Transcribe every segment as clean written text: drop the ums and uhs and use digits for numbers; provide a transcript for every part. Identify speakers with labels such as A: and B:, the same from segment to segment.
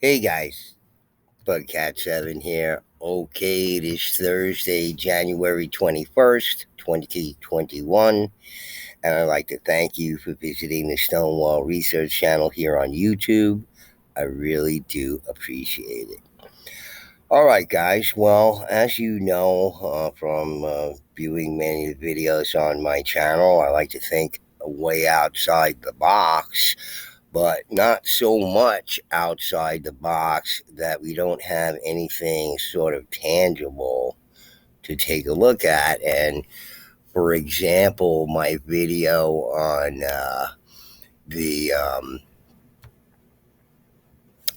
A: Hey guys, Bugcat7 here. Okay, it is Thursday, January 21st, 2021, and I'd like to thank you for visiting the Stonewall Research channel here on YouTube. I really do appreciate it. All right, guys. Well, as you know from viewing many of the videos on my channel, I like to think way outside the box, but not so much outside the box that we don't have anything sort of tangible to take a look at. And for example, my video on the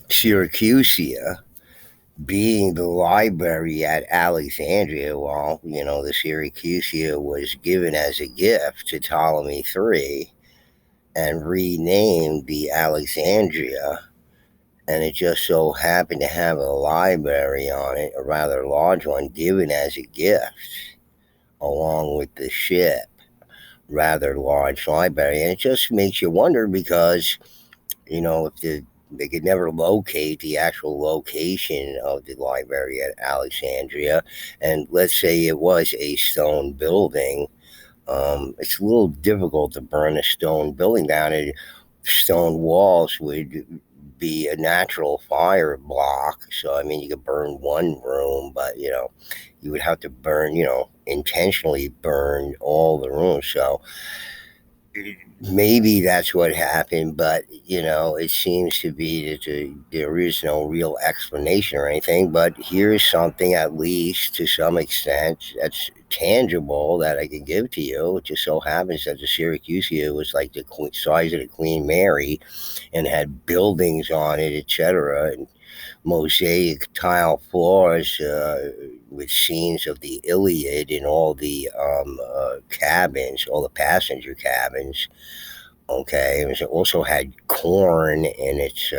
A: Syracusia being the library at Alexandria, well, the Syracusia was given as a gift to Ptolemy III and renamed the Alexandria, and it just so happened to have a library on it, a rather large one, given as a gift, along with the ship. Rather large library, and it just makes you wonder because if they could never locate the actual location of the library at Alexandria, and let's say it was a stone building. It's a little difficult to burn a stone building down, and stone walls would be a natural fire block. So, I mean, you could burn one room, but, you would have to burn, intentionally burn all the rooms. So, maybe that's what happened, but it seems to be that there is no real explanation or anything. But here's something, at least to some extent, that's tangible that I can give to you. It just so happens that the Syracusia was like the size of the Queen Mary and had buildings on it, etc., and mosaic tile floors with scenes of the Iliad in all the cabins, all the passenger cabins. Okay, it also had corn in its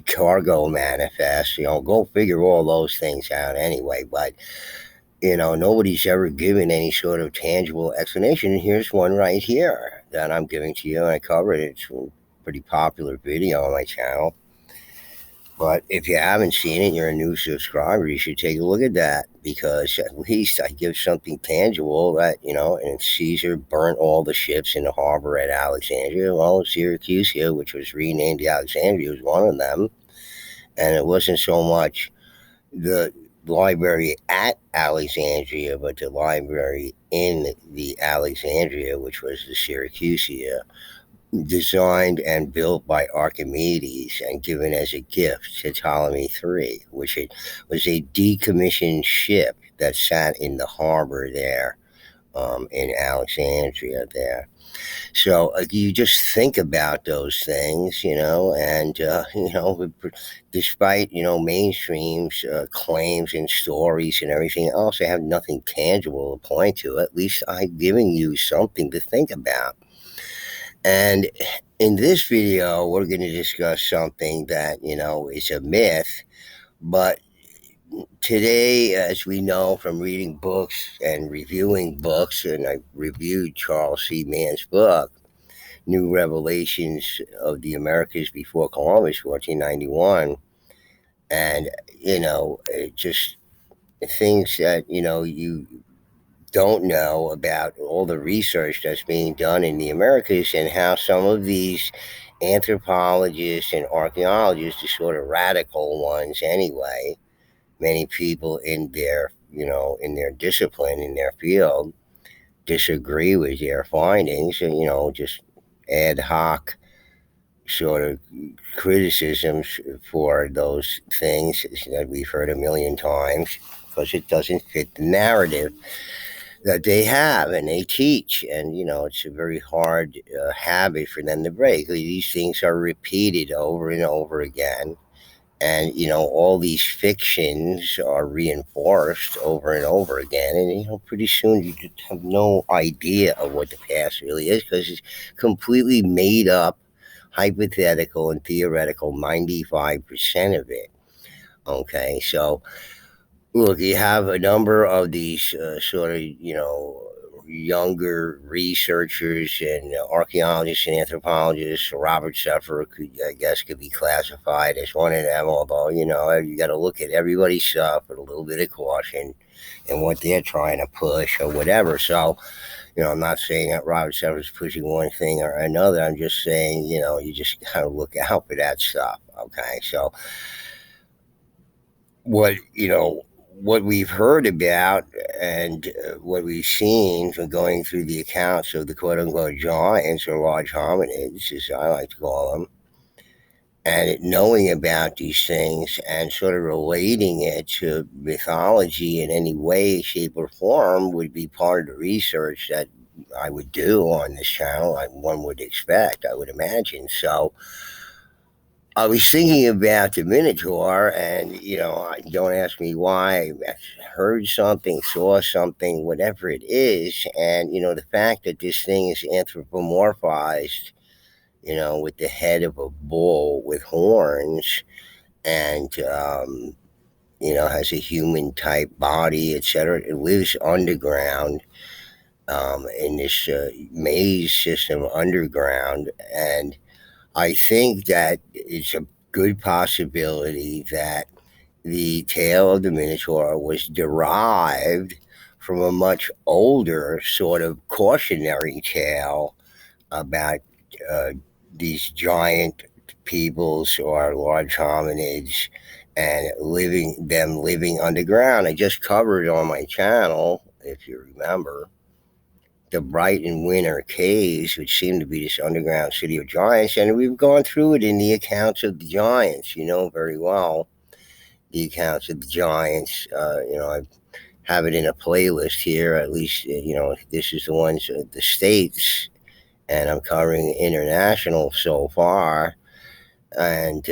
A: cargo manifest. Go figure all those things out anyway. But nobody's ever given any sort of tangible explanation. And here's one right here that I'm giving to you. And I covered it. It's a pretty popular video on my channel. But if you haven't seen it, you're a new subscriber, you should take a look at that, because at least I give something tangible that, and Caesar burnt all the ships in the harbor at Alexandria. Well, Syracuse here, which was renamed Alexandria, was one of them. And it wasn't so much the library at Alexandria, but the library in the Alexandria, which was the Syracusia, designed and built by Archimedes and given as a gift to Ptolemy III, which it was a decommissioned ship that sat in the harbor there in Alexandria there. So you just think about those things, and despite mainstream's claims and stories and everything else, they have nothing tangible to point to. At least I'm giving you something to think about. And in this video, we're going to discuss something that, is a myth. But today, as we know from reading books and reviewing books, and I reviewed Charles C. Mann's book, New Revelations of the Americas Before Columbus, 1491. And, it just things that, you don't know about all the research that's being done in the Americas, and how some of these anthropologists and archaeologists, the sort of radical ones anyway, many people in their, in their discipline, in their field, disagree with their findings, and, just ad hoc sort of criticisms for those things that we've heard a million times, because it doesn't fit the narrative that they have and they teach. And it's a very hard habit for them to break. These things are repeated over and over again, and all these fictions are reinforced over and over again, and pretty soon you just have no idea of what the past really is, because it's completely made up, hypothetical and theoretical, 95% of it. Okay, so look, you have a number of these sort of, younger researchers and archaeologists and anthropologists. Robert Suffer, I guess, could be classified as one of them. Although you got to look at everybody's stuff with a little bit of caution and what they're trying to push or whatever. So I'm not saying that Robert Suffer is pushing one thing or another. I'm just saying you just gotta look out for that stuff. Okay, so what we've heard about and what we've seen from going through the accounts of the quote unquote giants or large hominids, as I like to call them, and knowing about these things and sort of relating it to mythology in any way, shape, or form would be part of the research that I would do on this channel. One would expect, I would imagine. So I was thinking about the Minotaur, and don't ask me why. I heard something, saw something, whatever it is, and the fact that this thing is anthropomorphized, with the head of a bull with horns, and has a human type body, etc. It lives underground in this maze system underground, and I think that it's a good possibility that the tale of the Minotaur was derived from a much older sort of cautionary tale about uh, these giant peoples or large hominids and living underground. I just covered on my channel, if you remember, the Brighton Winter Caves, which seem to be this underground city of giants, and we've gone through it in the accounts of the giants. You know very well the accounts of the giants. I have it in a playlist here. At least this is the ones the states, and I'm covering international so far. And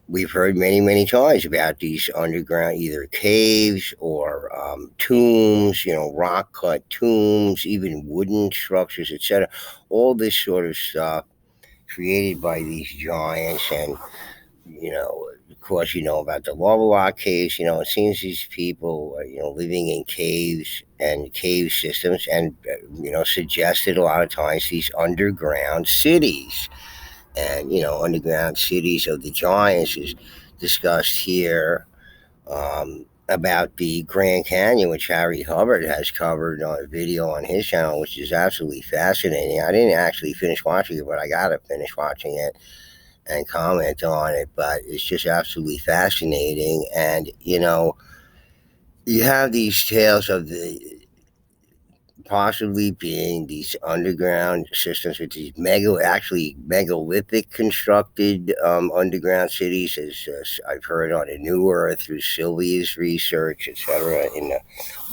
A: we've heard many, many times about these underground either caves or tombs, rock cut tombs, even wooden structures, etc. All this sort of stuff created by these giants. And, of course, about the lava rock caves. It seems these people are, living in caves and cave systems and, suggested a lot of times these underground cities and underground cities of the giants is discussed here, about the Grand Canyon, which Harry Hubbard has covered on a video on his channel, which is absolutely fascinating. I didn't actually finish watching it, but I gotta finish watching it and comment on it. But it's just absolutely fascinating, and you have these tales of the possibly being these underground systems with these actually megalithic constructed underground cities, as I've heard on the New Earth through Sylvia's research, etc., in the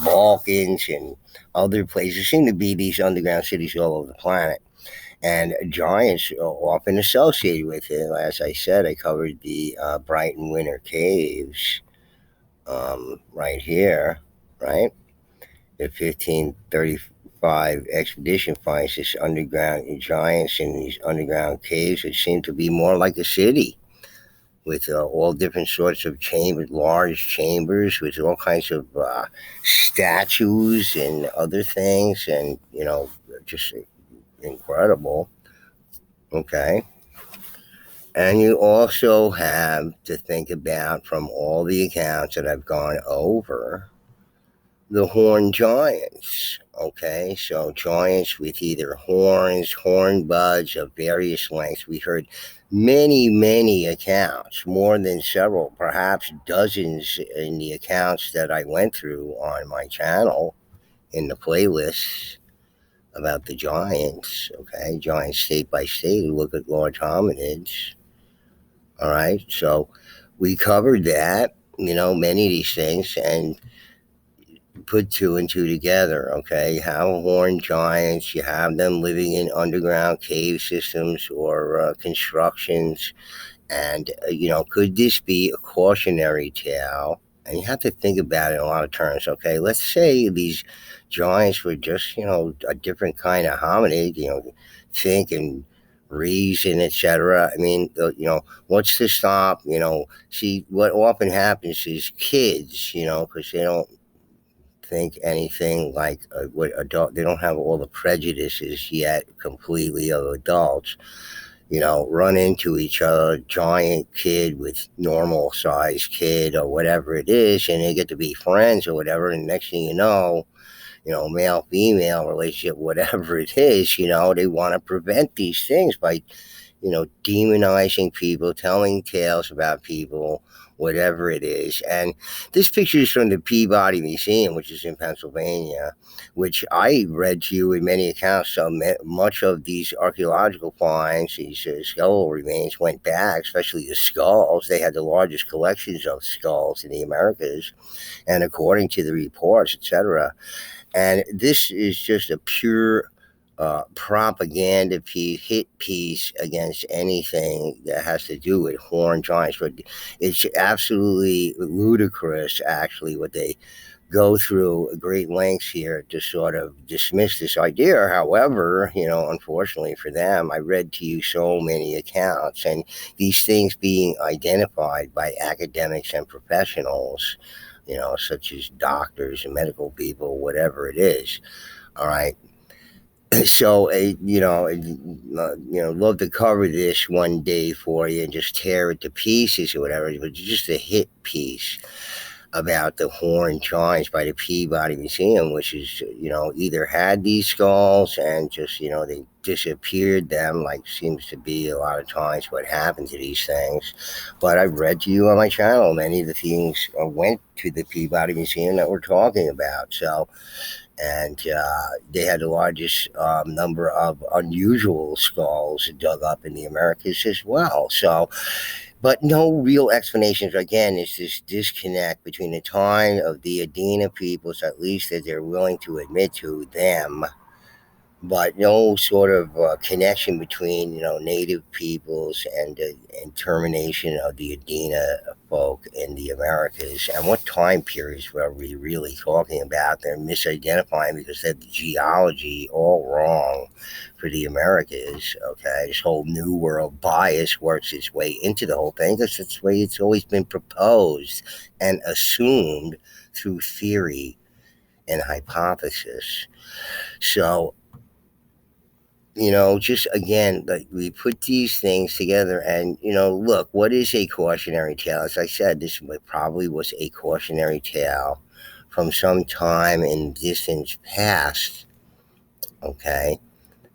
A: Balkans and other places. Seem to be these underground cities all over the planet. And giants are often associated with it. As I said, I covered the Brighton Winter Caves right here, right? The 1535 expedition finds this underground giants in these underground caves that seem to be more like a city with all different sorts of chambers, large chambers with all kinds of statues and other things, and just incredible. Okay. And you also have to think about, from all the accounts that I've gone over, the horned giants. Okay, so giants with either horns, horn buds of various lengths. We heard many, many accounts, more than several, perhaps dozens in the accounts that I went through on my channel in the playlists about the giants. Okay, giants state by state. Look at large hominids. All right, so we covered that, many of these things, and put two and two together. Okay, you have horned giants, you have them living in underground cave systems or constructions, and could this be a cautionary tale? And you have to think about it in a lot of terms. Okay, let's say these giants were just a different kind of hominid. Think and reason, etc. I mean, what's to stop? See, what often happens is kids, because they don't think anything like what adult. They don't have all the prejudices yet completely of adults. Run into each other, giant kid with normal size kid or whatever it is, and they get to be friends or whatever. And next thing male female relationship, whatever it is, they want to prevent these things by demonizing people, telling tales about people, whatever it is. And this picture is from the Peabody Museum, which is in Pennsylvania, which I read to you in many accounts. So much of these archaeological finds, these skull remains, went back, especially the skulls. They had the largest collections of skulls in the Americas, and according to the reports, etc. And this is just a pure propaganda piece, hit piece against anything that has to do with horned giants. But it's absolutely ludicrous, actually, what they go through great lengths here to sort of dismiss this idea. However, unfortunately for them, I read to you so many accounts, and these things being identified by academics and professionals, such as doctors and medical people, whatever it is. All right. So, love to cover this one day for you and just tear it to pieces or whatever. But just a hit piece about the horned giants by the Peabody Museum, which is, either had these skulls and just, they disappeared them, like seems to be a lot of times what happened to these things. But I've read to you on my channel many of the things went to the Peabody Museum that we're talking about. So, and they had the largest number of unusual skulls dug up in the Americas as well. So, but no real explanations. Again, it's this disconnect between the time of the Adena peoples, at least that they're willing to admit to them, but no sort of connection between native peoples and termination of the Adena folk in the Americas. And what time periods were we really talking about? They're misidentifying because they have the geology all wrong for the Americas. Okay, this whole New World bias works its way into the whole thing because that's the way it's always been proposed and assumed through theory and hypothesis. So just again, like we put these things together, and look, what is a cautionary tale? As I said, this probably was a cautionary tale from some time in distant past. Okay.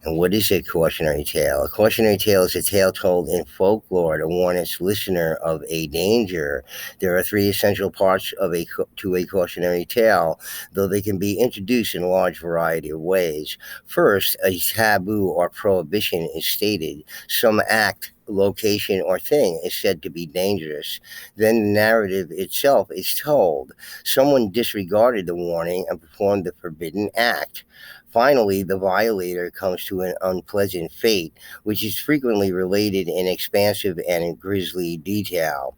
A: And what is a cautionary tale? A cautionary tale is a tale told in folklore to warn its listener of a danger. There are three essential parts to a cautionary tale, though they can be introduced in a large variety of ways. First, a taboo or prohibition is stated. Some act, location, or thing is said to be dangerous. Then the narrative itself is told. Someone disregarded the warning and performed the forbidden act. Finally, the violator comes to an unpleasant fate, which is frequently related in expansive and grisly detail.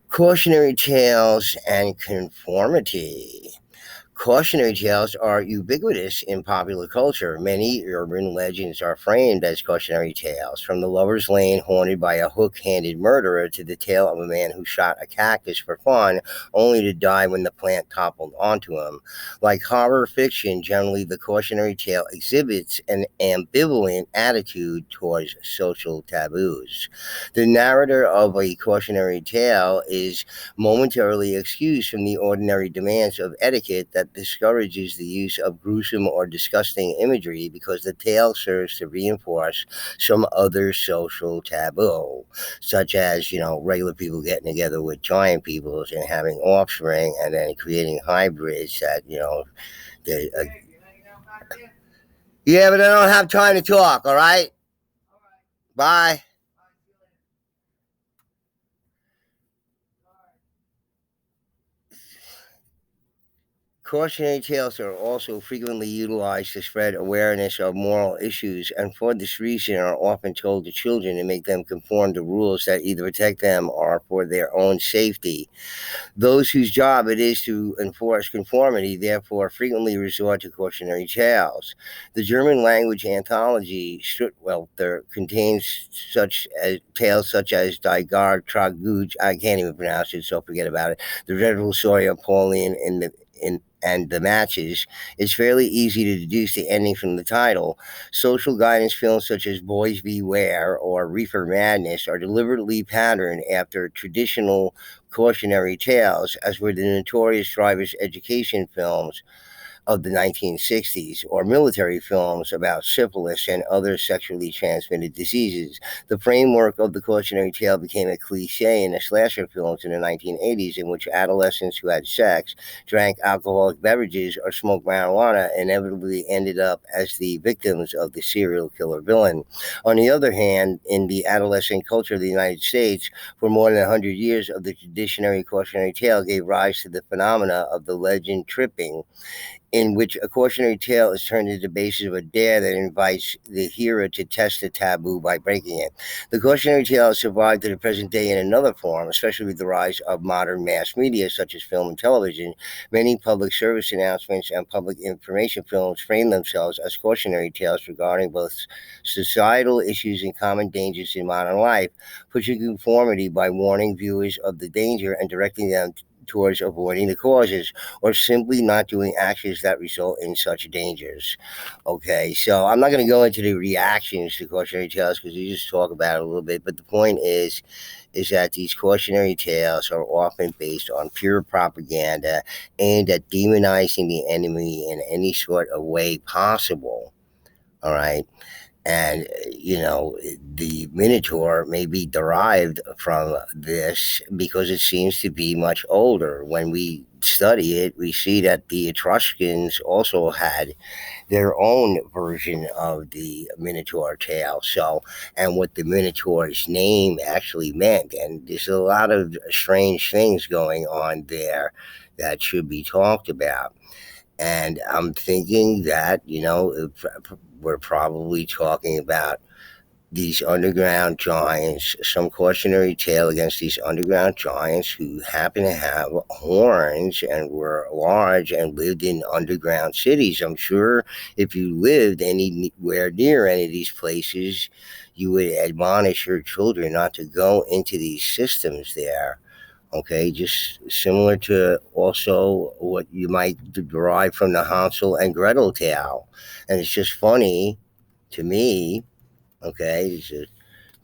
A: Cautionary tales and conformity. Cautionary tales are ubiquitous in popular culture. Many urban legends are framed as cautionary tales, from the lover's lane haunted by a hook-handed murderer to the tale of a man who shot a cactus for fun, only to die when the plant toppled onto him. Like horror fiction, generally the cautionary tale exhibits an ambivalent attitude towards social taboos. The narrator of a cautionary tale is momentarily excused from the ordinary demands of etiquette that discourages the use of gruesome or disgusting imagery because the tale serves to reinforce some other social taboo, such as, regular people getting together with giant peoples and having offspring and then creating hybrids that, they, yeah, but I don't have time to talk, all right? Bye. Cautionary tales are also frequently utilized to spread awareness of moral issues, and for this reason are often told to children to make them conform to rules that either protect them or for their own safety. Those whose job it is to enforce conformity therefore frequently resort to cautionary tales. The German language anthology Schuttwelter contains such as tales such as Die Gar Traguj, I can't even pronounce it, so forget about it. The dreadful story of Pauline and the matches, it's fairly easy to deduce the ending from the title. Social guidance films such as Boys Beware or Reefer Madness are deliberately patterned after traditional cautionary tales, as were the notorious driver's education films of the 1960s, or military films about syphilis and other sexually transmitted diseases. The framework of the cautionary tale became a cliche in the slasher films in the 1980s, in which adolescents who had sex, drank alcoholic beverages, or smoked marijuana inevitably ended up as the victims of the serial killer villain. On the other hand, in the adolescent culture of the United States, for more than 100 years of the traditionary cautionary tale gave rise to the phenomena of the legend tripping, in which a cautionary tale is turned into the basis of a dare that invites the hearer to test the taboo by breaking it. The cautionary tale has survived to the present day in another form, especially with the rise of modern mass media such as film and television. Many public service announcements and public information films frame themselves as cautionary tales regarding both societal issues and common dangers in modern life, pushing conformity by warning viewers of the danger and directing them towards avoiding the causes, or simply not doing actions that result in such dangers. Okay, so I'm not going to go into the reactions to cautionary tales because we just talk about it a little bit. But the point is that these cautionary tales are often based on pure propaganda aimed at demonizing the enemy in any sort of way possible. All right. And, the Minotaur may be derived from this because it seems to be much older. When we study it, we see that the Etruscans also had their own version of the Minotaur tale. So, and what the Minotaur's name actually meant. And there's a lot of strange things going on there that should be talked about. And I'm thinking that, we're probably talking about these underground giants, some cautionary tale against these underground giants who happen to have horns and were large and lived in underground cities. I'm sure if you lived anywhere near any of these places, you would admonish your children not to go into these systems there. Okay, just similar to also what you might derive from the Hansel and Gretel tale. And it's just funny to me. Okay, it's a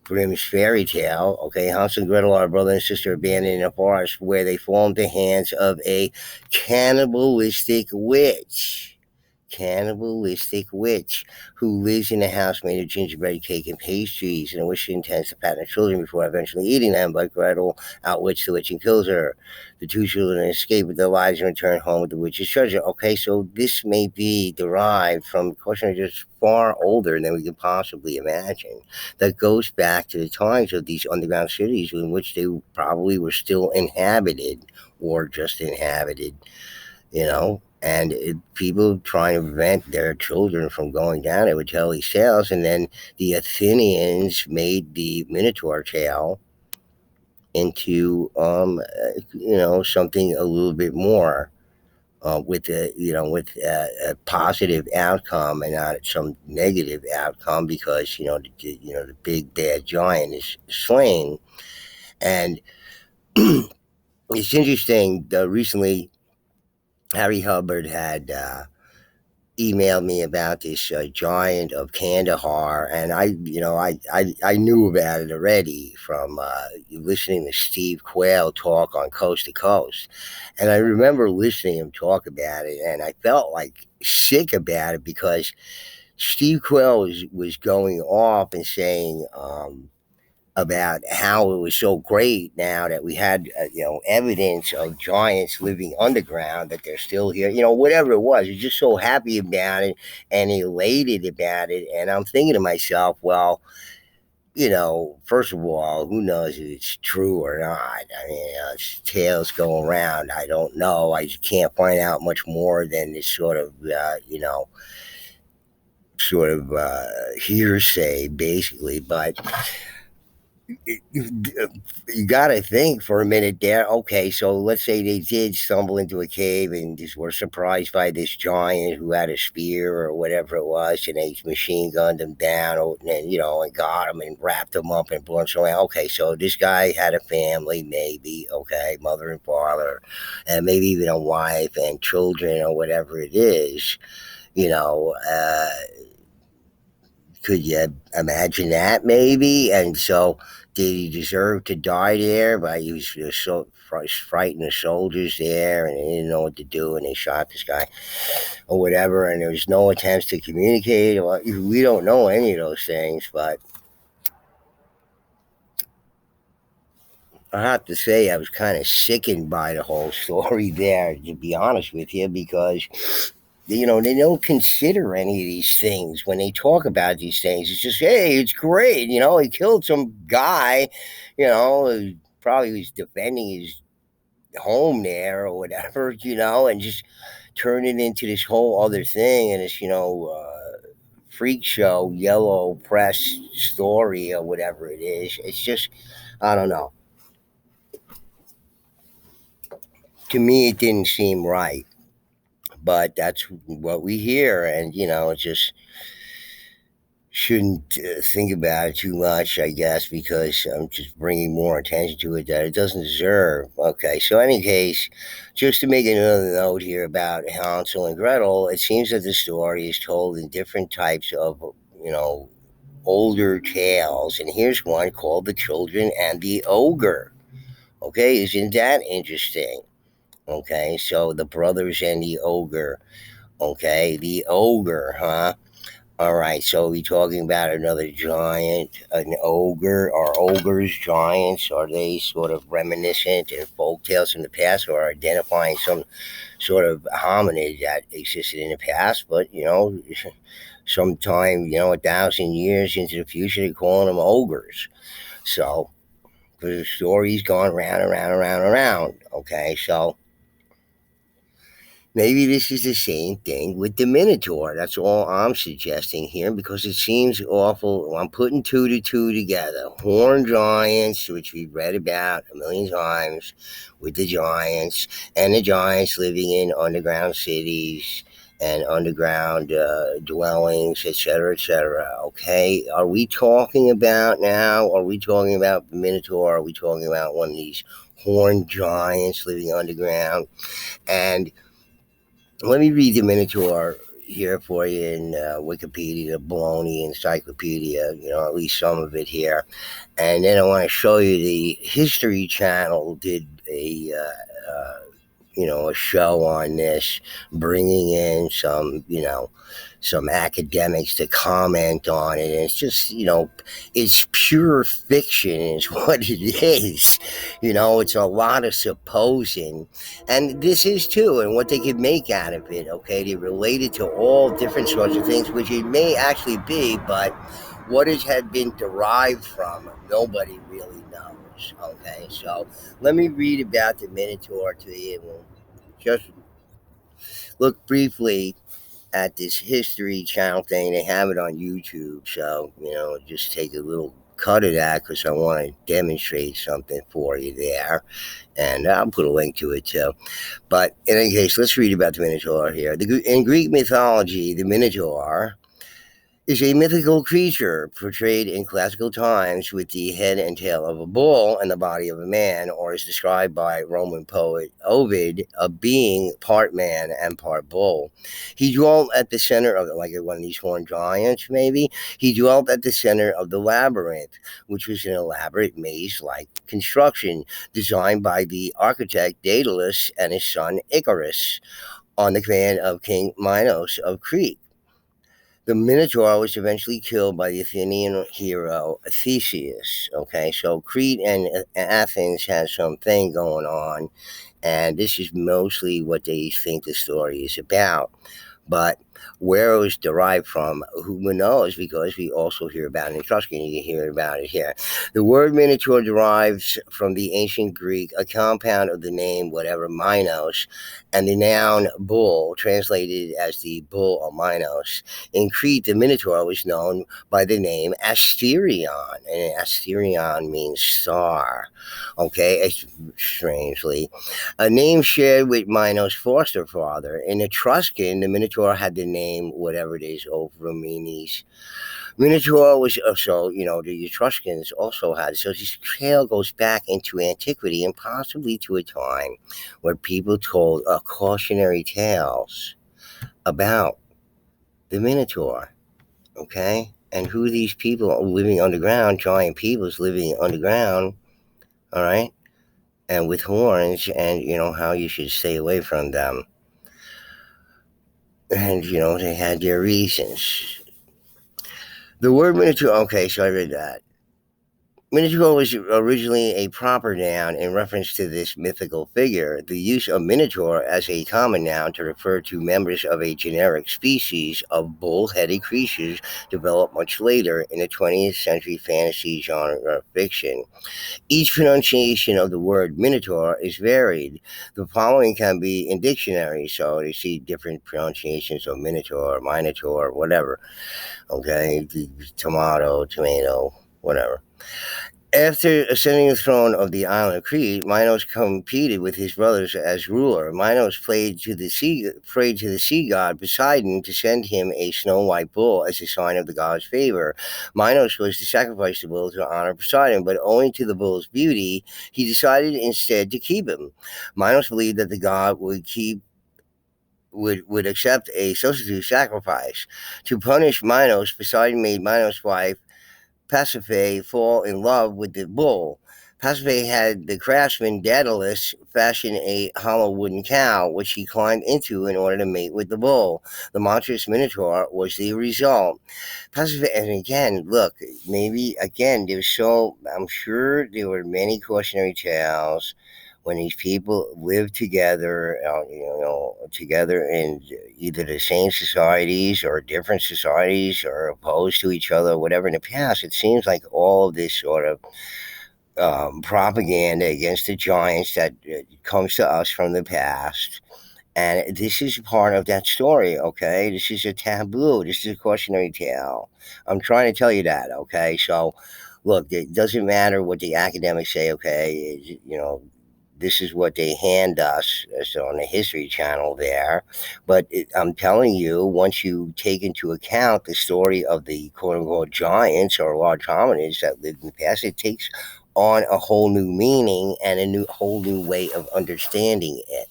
A: Grimm's fairy tale. Okay, Hansel and Gretel are brother and sister abandoned in a forest where they fall into the hands of a cannibalistic witch. Cannibalistic witch who lives in a house made of gingerbread cake and pastries, and which she intends to fatten her children before eventually eating them. But Gretel outwits the witch and kills her. The two children escape with their lives and return home with the witch's treasure. Okay, so this may be derived from cautionary just far older than we can possibly imagine. That goes back to the times of these underground cities in which they probably were still inhabited or just inhabited, and people trying to prevent their children from going down it would tell these tales. And then the Athenians made the Minotaur tale into, something a little bit more. With a positive outcome and not some negative outcome, because the big bad giant is slain. And it's interesting. Recently, Harry Hubbard had emailed me about this giant of Kandahar, and I knew about it already from listening to Steve Quayle talk on Coast to Coast, and I remember listening to him talk about it, and I felt like sick about it because Steve Quayle was going off and saying. About how it was so great now that we had, evidence of giants living underground, that they're still here, whatever it was. He's just so happy about it and elated about it. And I'm thinking to myself, well, first of all, who knows if it's true or not? I mean, it's tales go around. I don't know. I just can't find out much more than this sort of hearsay, basically. But You got to think for a minute there. Okay, so let's say they did stumble into a cave and just were surprised by this giant who had a spear or whatever it was, and they machine gunned him down, and and got him and wrapped him up and brought him away. Okay, so this guy had a family, maybe. Okay, mother and father, and maybe even a wife and children or whatever it is. You know, could you imagine that maybe? And so, did he deserve to die there? But he was so frightened the soldiers there, and they didn't know what to do, and they shot this guy or whatever. And there was no attempts to communicate. Well, we don't know any of those things, but I have to say I was kind of sickened by the whole story there, to be honest with you, because they don't consider any of these things when they talk about these things. It's just, hey, it's great. He killed some guy, who probably was defending his home there or whatever, and just turn it into this whole other thing and this, freak show, yellow press story or whatever it is. It's just, I don't know. To me, it didn't seem right, but that's what we hear. And, it's just, shouldn't think about it too much, I guess, because I'm just bringing more attention to it that it doesn't deserve. Okay, so any case, just to make another note here about Hansel and Gretel, it seems that the story is told in different types of, you know, older tales, and here's one called "The Children and the Ogre." Okay, isn't that interesting? Okay, so the brothers and the ogre. Okay, the ogre, huh? All right, so are we talking about another giant, an ogre? Are ogres giants? Are they sort of reminiscent in folk tales from the past, or identifying some sort of hominid that existed in the past? But sometime 1,000 years into the future, they're calling them ogres. So the story's gone round and round and round and round. Okay, so maybe this is the same thing with the Minotaur. That's all I'm suggesting here because it seems awful. I'm putting two to two together. Horned giants, which we've read about a million times, with the giants, and the giants living in underground cities and underground dwellings, etc., etc. Okay, are we talking about now? Are we talking about the Minotaur? Are we talking about one of these horned giants living underground? And let me read the Minotaur here for you in Wikipedia, the Baloney Encyclopedia, at least some of it here. And then I want to show you the History Channel did a show on this, bringing in some academics to comment on it. And it's just, it's pure fiction, is what it is. It's a lot of supposing. And this is too, and what they can make out of it, okay? They relate it to all different sorts of things, which it may actually be, but what it had been derived from, nobody really knows, okay? So let me read about the Minotaur to you. We'll just look briefly at this History Channel thing. They have it on YouTube, so just take a little cut of that because I want to demonstrate something for you there, and I'll put a link to it too. But in any case, let's read about the Minotaur here. In Greek mythology, the Minotaur is a mythical creature portrayed in classical times with the head and tail of a bull and the body of a man, or is described by Roman poet Ovid, a being part man and part bull. He dwelt at the center of, like one of these horned giants, maybe. He dwelt at the center of the labyrinth, which was an elaborate maze-like construction designed by the architect Daedalus and his son Icarus on the command of King Minos of Crete. The Minotaur was eventually killed by the Athenian hero Theseus. Okay, so Crete and Athens has something going on, and this is mostly what they think the story is about. But Where it was derived from, who knows, because we also hear about it in Etruscan, you can hear about it here. The word Minotaur derives from the ancient Greek, a compound of the name, whatever, Minos, and the noun bull, translated as the bull or Minos. In Crete, the Minotaur was known by the name Asterion, and Asterion means star. Okay, strangely. A name shared with Minos' foster father. In Etruscan, the Minotaur had the name, whatever it is, Ovromenes. Minotaur was also, the Etruscans also had. So this trail goes back into antiquity and possibly to a time where people told cautionary tales about the Minotaur, okay? And who these people are living underground, giant peoples living underground, all right? And with horns, and how you should stay away from them. And they had their reasons. The word Minotaur, okay, so I read that. Minotaur was originally a proper noun in reference to this mythical figure. The use of Minotaur as a common noun to refer to members of a generic species of bull-headed creatures developed much later in the 20th century fantasy genre fiction. Each pronunciation of the word Minotaur is varied. The following can be in dictionaries, so you see different pronunciations of Minotaur, whatever. Okay, tomato, whatever. After ascending the throne of the island of Crete, Minos competed with his brothers as ruler. Minos prayed to the sea god Poseidon to send him a snow-white bull as a sign of the god's favor. Minos was to sacrifice the bull to honor Poseidon, but owing to the bull's beauty, he decided instead to keep him. Minos believed that the god would accept a substitute sacrifice. To punish Minos, Poseidon made Minos' wife Pasiphae fall in love with the bull. Pasiphae had the craftsman Daedalus fashion a hollow wooden cow, which he climbed into in order to mate with the bull. The monstrous Minotaur was the result. Pasiphae, and again, look, maybe again, I'm sure there were many cautionary tales when these people lived together, together in either the same societies or different societies or opposed to each other, whatever in the past. It seems like all of this sort of propaganda against the giants that comes to us from the past. And this is part of that story, okay? This is a taboo. This is a cautionary tale. I'm trying to tell you that, okay? So, look, it doesn't matter what the academics say, okay? This is what they hand us on the History Channel there. But I'm telling you, once you take into account the story of the quote-unquote giants or large hominids that lived in the past, it takes on a whole new meaning and whole new way of understanding it.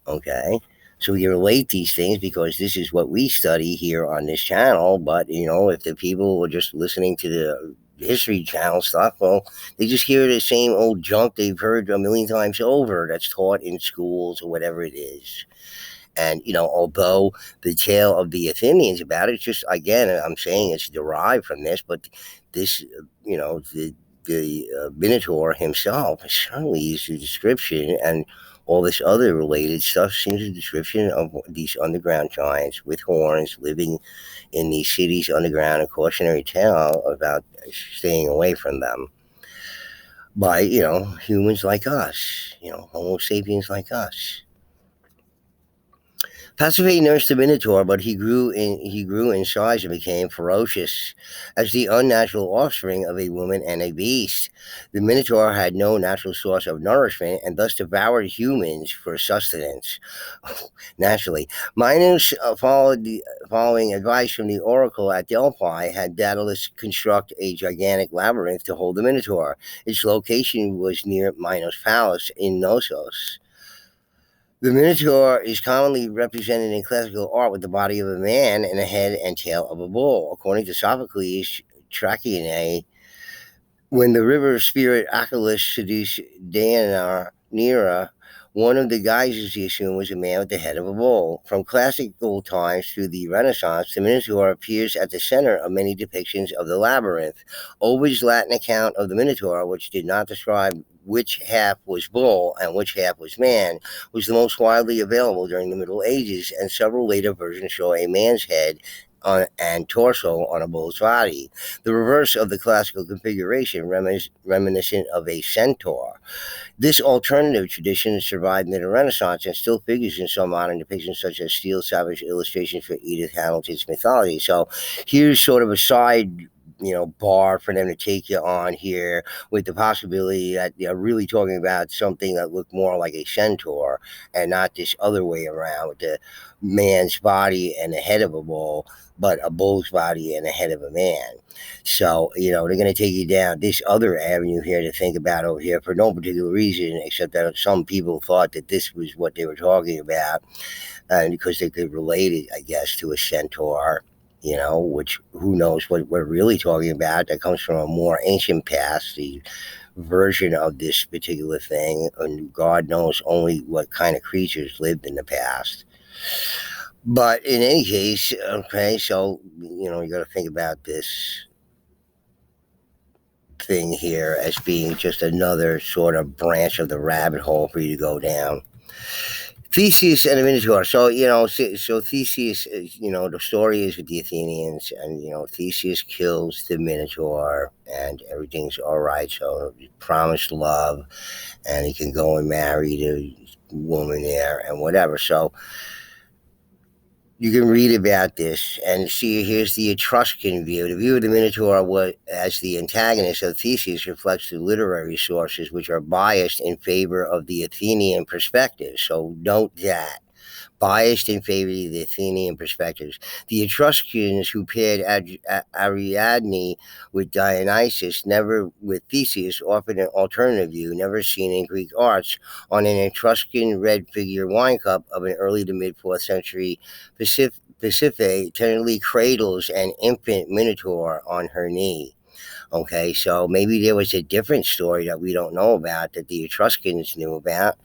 A: Okay, so we relate these things because this is what we study here on this channel. But if the people were just listening to the History Channel stuff, well, they just hear the same old junk they've heard a million times over that's taught in schools or whatever it is. And although the tale of the Athenians about it, just again, I'm saying it's derived from this, but this, the Minotaur himself certainly is a description, and all this other related stuff seems a description of these underground giants with horns living in these cities underground, a cautionary tale about staying away from them by, humans like us, Homo sapiens like us. Pasiphae nursed the Minotaur, but he grew in size and became ferocious as the unnatural offspring of a woman and a beast. The Minotaur had no natural source of nourishment and thus devoured humans for sustenance. Naturally, Minos, following advice from the oracle at Delphi, had Daedalus construct a gigantic labyrinth to hold the Minotaur. Its location was near Minos' palace in Knossos. The Minotaur is commonly represented in classical art with the body of a man and the head and tail of a bull. According to Sophocles' Trachiniae, when the river spirit Achelous seduced Deianira, one of the guises he assumed was a man with the head of a bull. From classical times through the Renaissance, the Minotaur appears at the center of many depictions of the labyrinth. Ovid's Latin account of the Minotaur, which did not describe which half was bull and which half was man was the most widely available during the Middle Ages, and several later versions show a man's head and torso on a bull's body, the reverse of the classical configuration, reminiscent of a centaur. This alternative tradition survived into the Renaissance and still figures in some modern depictions, such as Steele Savage illustrations for Edith Hamilton's mythology. So here's sort of a side, bar for them to take you on here, with the possibility that they're really talking about something that looked more like a centaur and not this other way around with the man's body and the head of a bull, but a bull's body and the head of a man. So, they're going to take you down this other avenue here to think about over here for no particular reason, except that some people thought that this was what they were talking about, and because they could relate it, I guess, to a centaur, which who knows what we're really talking about. That comes from a more ancient past, the version of this particular thing, and God knows only what kind of creatures lived in the past. But in any case, okay, so, you got to think about this thing here as being just another sort of branch of the rabbit hole for you to go down. Theseus and the Minotaur. So, Theseus, the story is with the Athenians, and, Theseus kills the Minotaur, and everything's all right. So, he promised love, and he can go and marry the woman there and whatever. So, you can read about this and see. Here's the Etruscan view. The view of the Minotaur as the antagonist of Theseus reflects the literary sources, which are biased in favor of the Athenian perspective. So note that. Biased in favor of the Athenian perspectives. The Etruscans, who paired Ariadne with Dionysus, never with Theseus, offered an alternative view, never seen in Greek arts, on an Etruscan red figure wine cup of an early to mid 4th century Pasiphae tenderly cradles an infant Minotaur on her knee. Okay, so maybe there was a different story that we don't know about that the Etruscans knew about,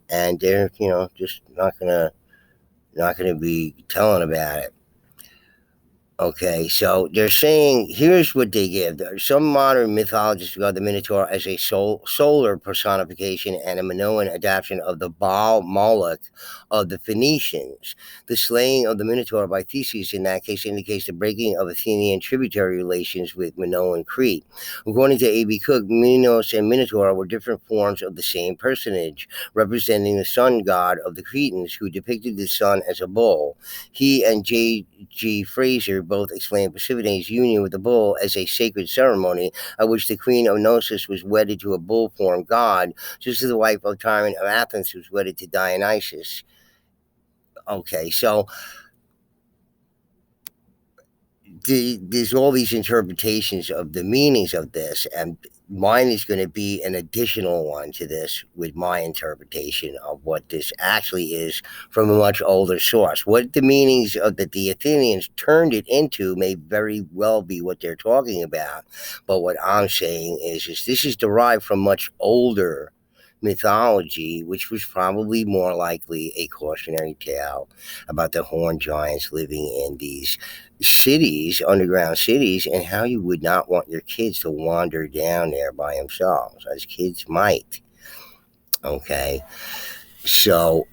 A: and they're, just not gonna be telling about it. Okay, so they're saying, here's what they give. There are some modern mythologists regard the Minotaur as a solar personification and a Minoan adaptation of the Baal Moloch of the Phoenicians. The slaying of the Minotaur by Theseus in that case indicates the breaking of Athenian tributary relations with Minoan Crete. According to A.B. Cook, Minos and Minotaur were different forms of the same personage, representing the sun god of the Cretans, who depicted the sun as a bull. He and J.G. Fraser both explained Pasiphae's union with the bull as a sacred ceremony at which the queen of Knossos was wedded to a bull-formed god, just as the wife of Tyrant of Athens was wedded to Dionysus. Okay, so there's all these interpretations of the meanings of this, and mine is going to be an additional one to this with my interpretation of what this actually is from a much older source. What the meanings of that the Athenians turned it into may very well be what they're talking about, but what I'm saying is this is derived from much older mythology, which was probably more likely a cautionary tale about the horned giants living in these cities, underground cities, and how you would not want your kids to wander down there by themselves, as kids might. Okay, so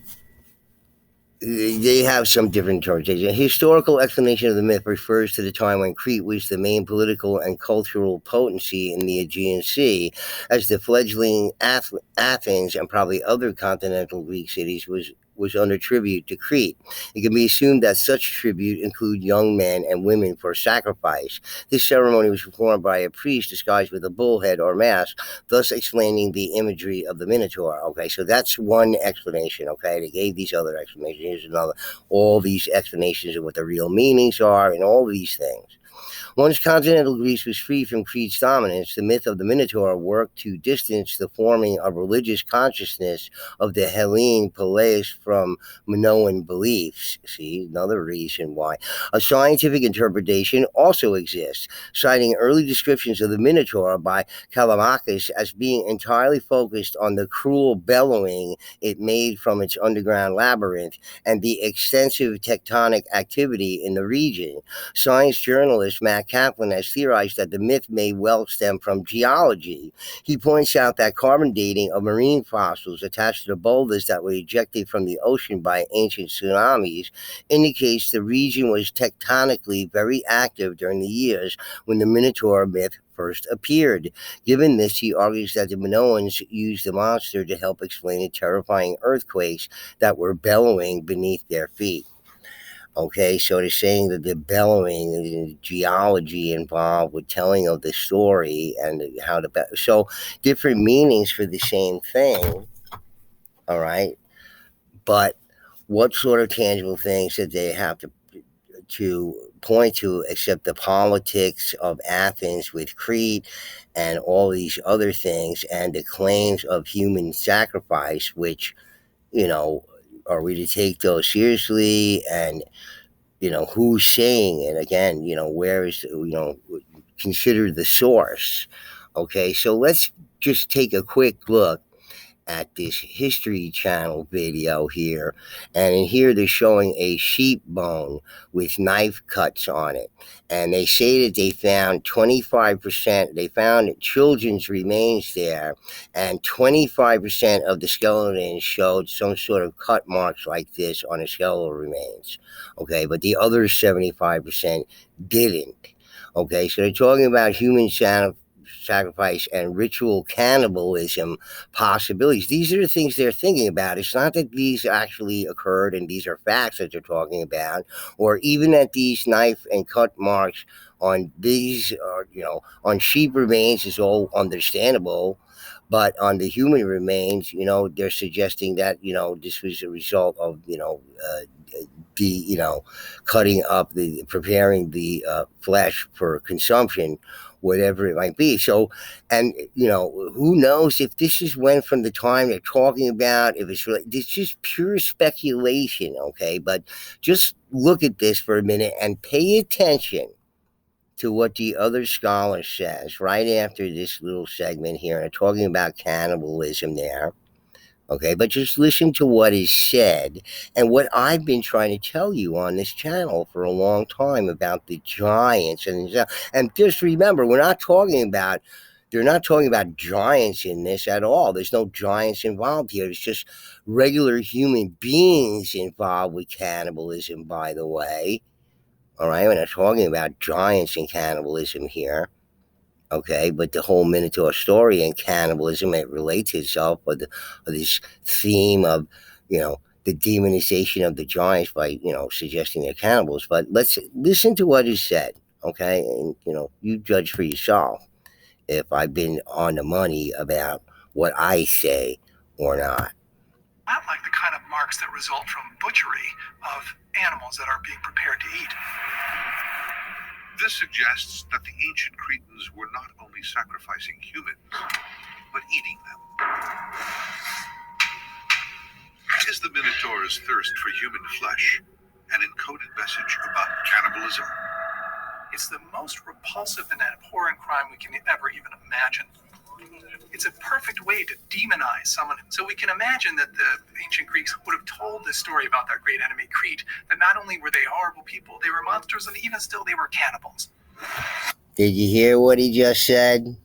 A: they have some different interpretations. A historical explanation of the myth refers to the time when Crete was the main political and cultural potency in the Aegean Sea, as the fledgling Athens and probably other continental Greek cities was under tribute to Crete. It can be assumed that such tribute include young men and women for sacrifice. This ceremony was performed by a priest disguised with a bull head or mask, thus explaining the imagery of the Minotaur. Okay, so that's one explanation. Okay, they gave these other explanations. Here's another. All these explanations of what the real meanings are and all these things. Once continental Greece was free from Crete's dominance, the myth of the Minotaur worked to distance the forming of religious consciousness of the Hellene Peleus from Minoan beliefs. See, another reason why. A scientific interpretation also exists, citing early descriptions of the Minotaur by Callimachus as being entirely focused on the cruel bellowing it made from its underground labyrinth and the extensive tectonic activity in the region. Science journalists naturalist Matt Kaplan has theorized that the myth may well stem from geology. He points out that carbon dating of marine fossils attached to the boulders that were ejected from the ocean by ancient tsunamis indicates the region was tectonically very active during the years when the Minotaur myth first appeared. Given this, he argues that the Minoans used the monster to help explain the terrifying earthquakes that were bellowing beneath their feet. Okay, so they're saying that the bellowing and the geology involved with telling of the story and how to so different meanings for the same thing. All right, but what sort of tangible things that they have to point to except the politics of Athens with Crete and all these other things and the claims of human sacrifice, which, you know, are we to take those seriously? And, who's saying it? Again, where is, consider the source. Okay, so let's just take a quick look at this History Channel video here. And in here, they're showing a sheep bone with knife cuts on it. And they say that they found 25%, they found children's remains there, and 25% of the skeleton showed some sort of cut marks like this on the skeletal remains. Okay, but the other 75% didn't. Okay, so they're talking about human sacrifice and ritual cannibalism possibilities. These are the things they're thinking about. It's not that these actually occurred and these are facts that they're talking about, or even that these knife and cut marks on these, on sheep remains is all understandable. But on the human remains, they're suggesting that, this was a result of, cutting up preparing the flesh for consumption, whatever it might be. So, and who knows if this is when from the time they're talking about, if it's really, it's just pure speculation. Okay, but just look at this for a minute and pay attention to what the other scholar says right after this little segment here, and talking about cannibalism there. Okay, but just listen to what is said and what I've been trying to tell you on this channel for a long time about the giants. And just remember, they're not talking about giants in this at all. There's no giants involved here. It's just regular human beings involved with cannibalism, by the way. All right, we're not talking about giants and cannibalism here. Okay, but the whole Minotaur story and cannibalism, it relates itself with this theme of, the demonization of the giants by, suggesting they're cannibals. But let's listen to what is said, okay? And, you judge for yourself if I've been on the money about what I say or not.
B: Not like the kind of marks that result from butchery of animals that are being prepared to eat.
C: This suggests that the ancient Cretans were not only sacrificing humans, but eating them. Is the Minotaur's thirst for human flesh an encoded message about cannibalism?
B: It's the most repulsive and abhorrent crime we can ever even imagine. It's a perfect way to demonize someone. So we can imagine that the ancient Greeks would have told this story about their great enemy Crete, that not only were they horrible people, they were monsters, and even still they were cannibals.
A: Did you hear what he just said?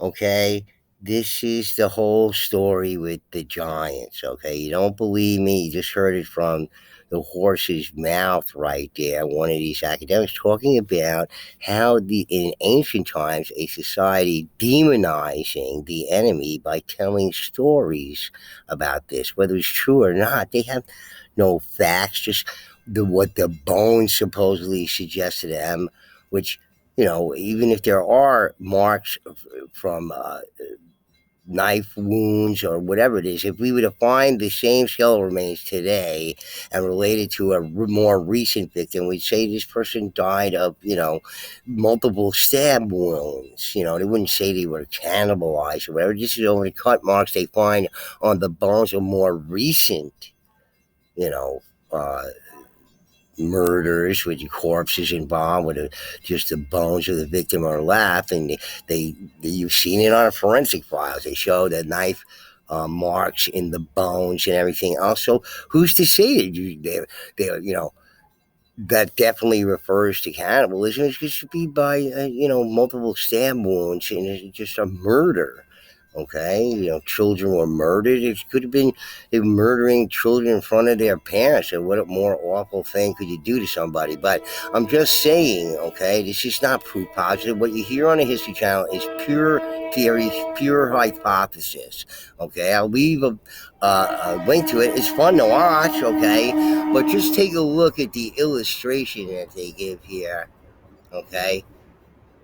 A: Okay, this is the whole story with the giants. Okay, you don't believe me? You just heard it from the horse's mouth right there. One of these academics talking about how in ancient times a society demonizing the enemy by telling stories about this, whether it's true or not. They have no facts, just what the bones supposedly suggest to them, which, even if there are marks from knife wounds or whatever it is, if we were to find the same skeletal remains today and related to a more recent victim, we'd say this person died of, multiple stab wounds. They wouldn't say they were cannibalized or whatever. This is only cut marks they find on the bones of more recent, murders with the corpses involved, with just the bones of the victim are left, and you've seen it on a forensic files. They show the knife marks in the bones and everything else. So who's to say that that definitely refers to cannibalism. It should be by multiple stab wounds and it's just a murder. Okay, children were murdered. It could have been they were murdering children in front of their parents. And what a more awful thing could you do to somebody? But I'm just saying, okay, this is not proof positive. What you hear on the History Channel is pure theory, pure hypothesis. Okay, I'll leave a link to it. It's fun to watch. Okay, but just take a look at the illustration that they give here. Okay,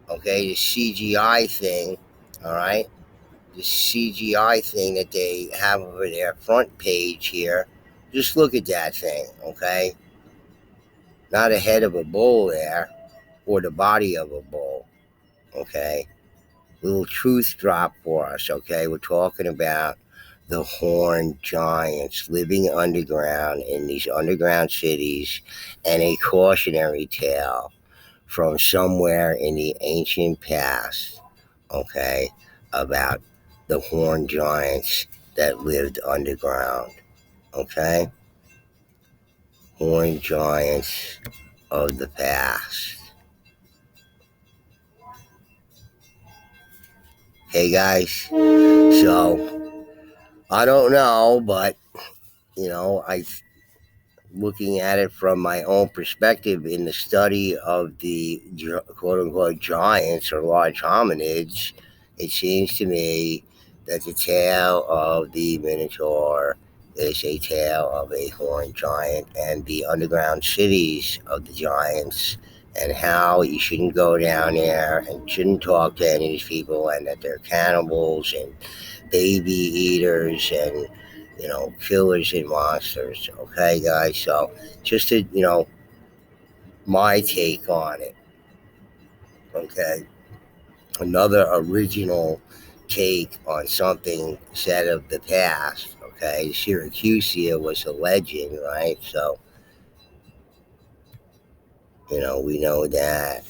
A: okay, the CGI thing. All right, the CGI thing that they have over their front page here. Just look at that thing, okay? Not a head of a bull there, or the body of a bull, okay? Little truth drop for us, okay? We're talking about the horned giants living underground in these underground cities, and a cautionary tale from somewhere in the ancient past, okay, about the horned giants that lived underground, okay? Horned giants of the past. Hey guys, so I don't know, but I looking at it from my own perspective in the study of the quote unquote giants or large hominids, it seems to me that the tale of the Minotaur is a tale of a horned giant and the underground cities of the giants and how you shouldn't go down there and shouldn't talk to any of these people and that they're cannibals and baby eaters and killers and monsters. Okay, guys. So just to my take on it. Okay, another original take on something said of the past. Okay, Syracusia was a legend, right? So we know that.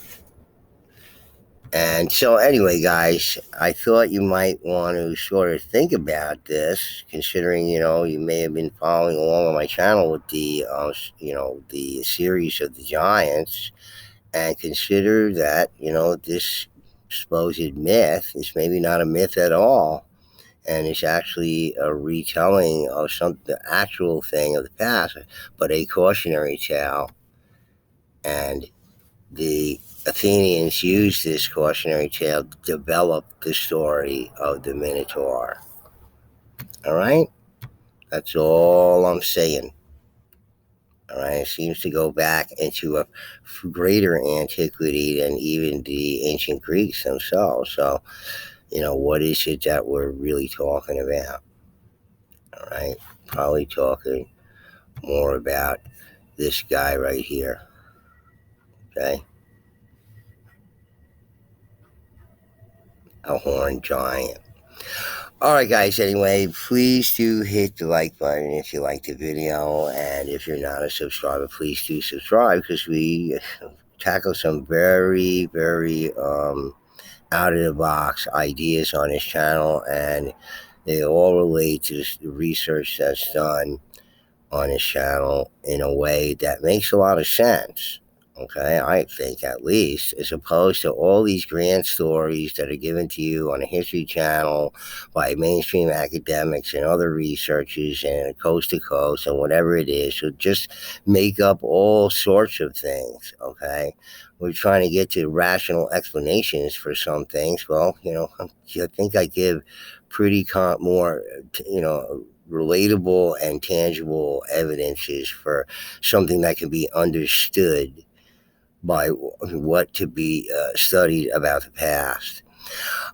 A: And so, anyway, guys, I thought you might want to sort of think about this, considering you may have been following along on my channel with the series of the Giants, and consider that this supposed myth is maybe not a myth at all, and it's actually a retelling of the actual thing of the past, but a cautionary tale, and the Athenians used this cautionary tale to develop the story of the Minotaur. All right? That's all I'm saying. All right? It seems to go back into a greater antiquity than even the ancient Greeks themselves. So, what is it that we're really talking about? All right? Probably talking more about this guy right here. Okay? A horned giant. All right, guys. Anyway, please do hit the like button if you like the video, and if you're not a subscriber, please do subscribe because we tackle some very, very out of the box ideas on this channel, and they all relate to the research that's done on his channel in a way that makes a lot of sense. Okay, I think at least, as opposed to all these grand stories that are given to you on the History Channel by mainstream academics and other researchers and coast to coast and whatever it is, who just make up all sorts of things. Okay, we're trying to get to rational explanations for some things. Well, I think I give pretty more, relatable and tangible evidences for something that can be understood by what to be studied about the past.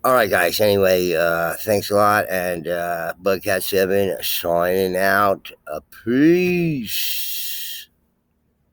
A: All right, guys. Anyway, thanks a lot. And Bugcat7 signing out. Peace.